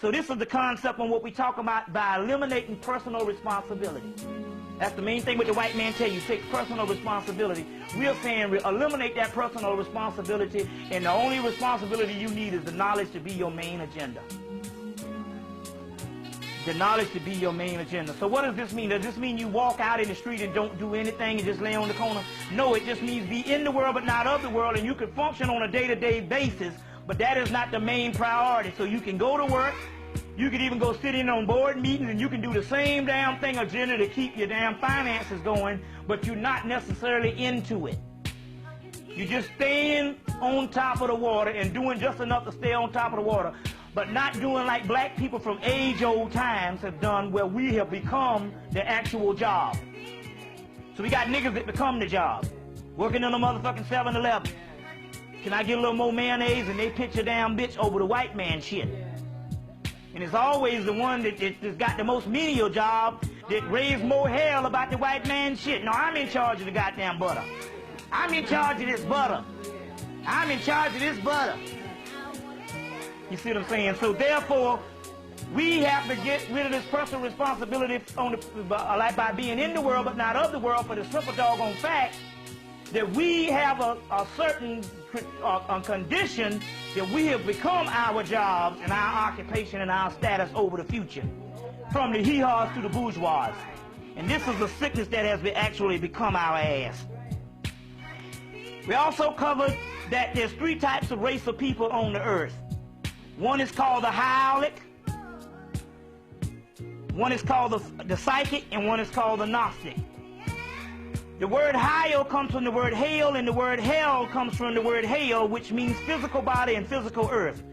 So this is the concept on what we talk about by eliminating personal responsibility. That's the main thing with the white man tell you, take personal responsibility. We're saying eliminate that personal responsibility, and the only responsibility you need is the knowledge to be your main agenda. The knowledge to be your main agenda. So what does this mean? Does this mean you walk out in the street and don't do anything and just lay on the corner? No, it just means be in the world but not of the world, and you can function on a day-to-day basis, but that is not the main priority. So you can go to work, you can even go sit in on board meetings, and you can do the same damn thing agenda to keep your damn finances going, but you're not necessarily into it. You're just staying on top of the water and doing just enough to stay on top of the water, but not doing like black people from age-old times have done, where we have become the actual job. So we got niggas that become the job, working in a motherfucking 7-Eleven. Can I get a little more mayonnaise? And they pitch a damn bitch over the white man shit. And it's always the one that's got the most menial job that raised more hell about the white man shit. No, I'm in charge of the goddamn butter. I'm in charge of this butter. I'm in charge of this butter. You see what I'm saying? So therefore, we have to get rid of this personal responsibility like by being in the world but not of the world, for the simple doggone fact that we have a certain condition that we have become our jobs and our occupation and our status over the future, from the hee-haws to the bourgeois. And this is a sickness that has actually become our ass. We also covered that there's 3 types of race of people on the earth. One is called the Hyalic, one is called the Psychic, and one is called the Gnostic. The word Hyal comes from the word hail, and the word hell comes from the word hail, which means physical body and physical earth.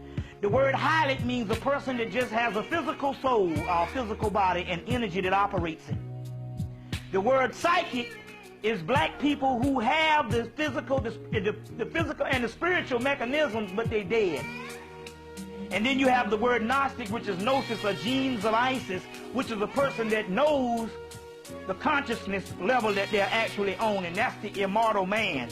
The word Hyalic means a person that just has a physical soul, or physical body, and energy that operates it. The word Psychic is black people who have the physical and the spiritual mechanisms, but they dead. And then you have the word Gnostic, which is gnosis or genes of Isis, which is a person that knows the consciousness level that they're actually on, and that's the immortal man.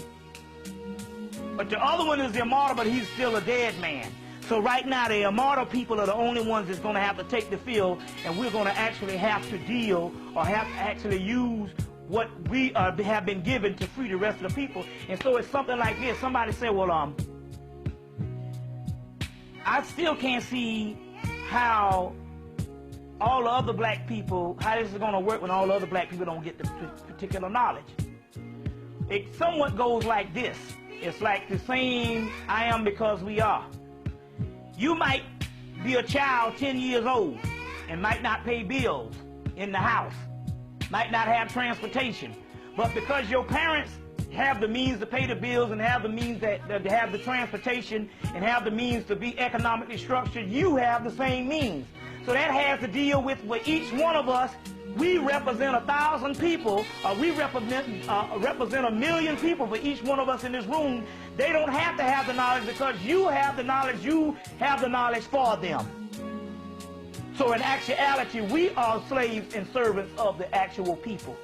But the other one is immortal, but he's still a dead man. So right now, the immortal people are the only ones that's going to have to take the field, and we're going to actually have to deal, or have to actually use what we have been given to free the rest of the people. And so it's something like this. Somebody said, well, I still can't see how all the other black people, how this is going to work when all the other black people don't get the particular knowledge. It somewhat goes like this. It's like the same I am because we are. You might be a child 10 years old and might not pay bills in the house, might not have transportation, but because your parents have the means to pay the bills and have the means to have the transportation and have the means to be economically structured, you have the same means. So that has to deal with where each one of us, we represent 1,000 people, or we represent 1 million people for each one of us in this room. They don't have to have the knowledge because you have the knowledge, you have the knowledge for them. So in actuality, we are slaves and servants of the actual people.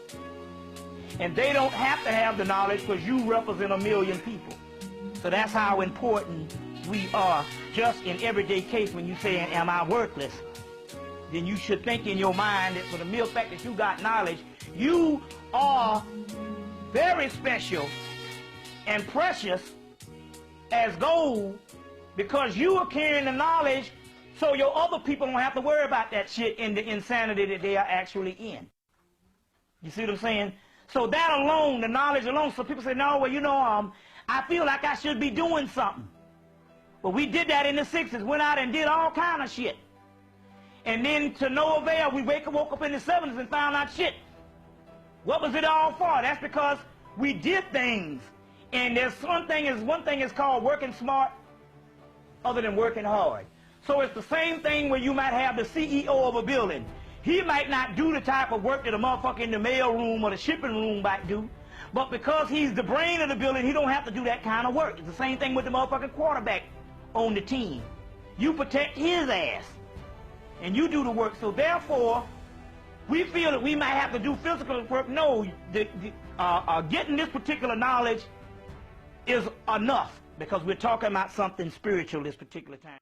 And they don't have to have the knowledge because you represent 1 million people. So that's how important we are. Just in everyday case, when you say, am I worthless? Then you should think in your mind that for the mere fact that you got knowledge, you are very special and precious as gold, because you are carrying the knowledge, so your other people don't have to worry about that shit in the insanity that they are actually in. You see what I'm saying? So that alone, the knowledge alone, so people say, no, well, you know, I feel like I should be doing something. But we did that in the 60s, went out and did all kind of shit. And then to no avail, we woke up in the 70s and found out shit. What was it all for? That's because we did things. And there's one thing is called working smart other than working hard. So it's the same thing where you might have the CEO of a building. He might not do the type of work that a motherfucker in the mail room or the shipping room might do, but because he's the brain of the building, he don't have to do that kind of work. It's the same thing with the motherfucking quarterback on the team. You protect his ass, and you do the work. So therefore, we feel that we might have to do physical work. No, getting this particular knowledge is enough, because we're talking about something spiritual this particular time.